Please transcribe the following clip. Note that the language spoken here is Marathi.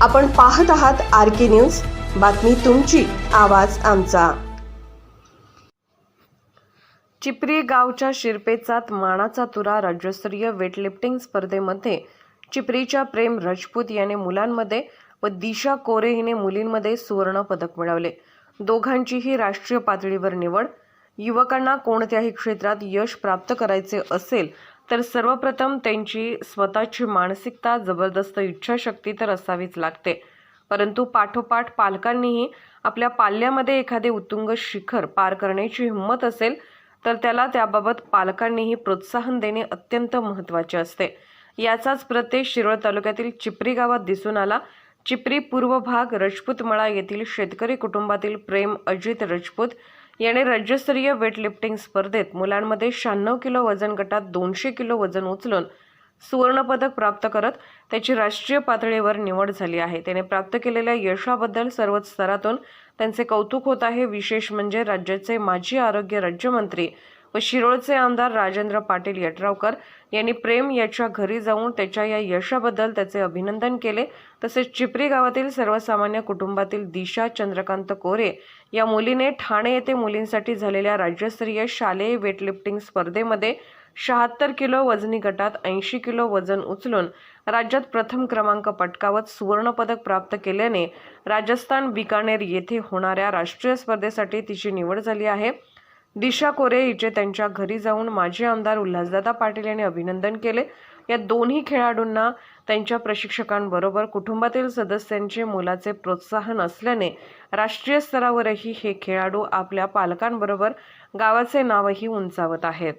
आपण पाहत आहात RK न्यूज, बातमी तुमची, आवाज आमचा। चिपरी गावच्या शिरपेचात मानाचा तुरा राज्यस्तरीय वेटलिफ्टिंग स्पर्धेमध्ये चिपरीच्या प्रेम राजपूत याने मुलांमध्ये व दिशा कोरे हिने मुलींमध्ये सुवर्ण पदक मिळवले। दोघांचीही राष्ट्रीय पातळीवर निवड। युवकांना कोणत्याही क्षेत्रात यश प्राप्त करायचे असेल तर सर्वप्रथम त्यांची स्वतःची मानसिकता, जबरदस्त इच्छाशक्ती तर असावीच लागते। परंतु पाठोपाठ पालकांनीही आपल्या पाल्यामध्ये एखादे उत्तुंग शिखर पार करण्याची हिंमत असेल तर त्याला त्याबाबत पालकांनीही प्रोत्साहन देणे अत्यंत महत्त्वाचे असते। याचाच प्रत्यय शिरोळ तालुक्यातील चिपरी गावात दिसून आला। चिपरी पूर्व भाग राजपूतमळा येथील शेतकरी कुटुंबातील प्रेम अजित राजपूत याने राज्यस्तरीय वेटलिफ्टिंग स्पर्धेत मुलांमध्ये 96 किलो वजन गटात 200 किलो वजन उचलून सुवर्ण पदक प्राप्त करत त्याची राष्ट्रीय पातळीवर निवड झाली आहे। त्याने प्राप्त केलेल्या यशाबद्दल सर्वच स्तरातून त्यांचे कौतुक होत आहे। विशेष म्हणजे राज्याचे माजी आरोग्य राज्यमंत्री व शिरोळचे आमदार राजेंद्र पाटील यड्रावकर यांनी प्रेम याच्या घरी जाऊन त्याच्या या यशाबद्दल त्याचे अभिनंदन केले। तसेच चिपरी गावातील सर्वसामान्य कुटुंबातील दिशा चंद्रकांत कोरे या मुलीने ठाणे येथे मुलींसाठी झालेल्या राज्यस्तरीय शालेय वेटलिफ्टिंग स्पर्धेमध्ये 76 किलो वजनी गटात 80 किलो वजन उचलून राज्यात प्रथम क्रमांक पटकावत सुवर्ण पदक प्राप्त केल्याने राजस्थान बिकानेर येथे होणाऱ्या राष्ट्रीय स्पर्धेसाठी तिची निवड झाली आहे। दिशा कोरे हिचे त्यांच्या घरी जाऊन माजी आमदार उल्हासदादा पाटील यांनी अभिनंदन केले। या दोन्ही खेळाडूंना त्यांच्या प्रशिक्षकांबरोबर कुटुंबातील सदस्यांचे मोलाचे प्रोत्साहन असल्याने राष्ट्रीय स्तरावरही हे खेळाडू आपल्या पालकांबरोबर गावाचे नावही उंचावत आहेत।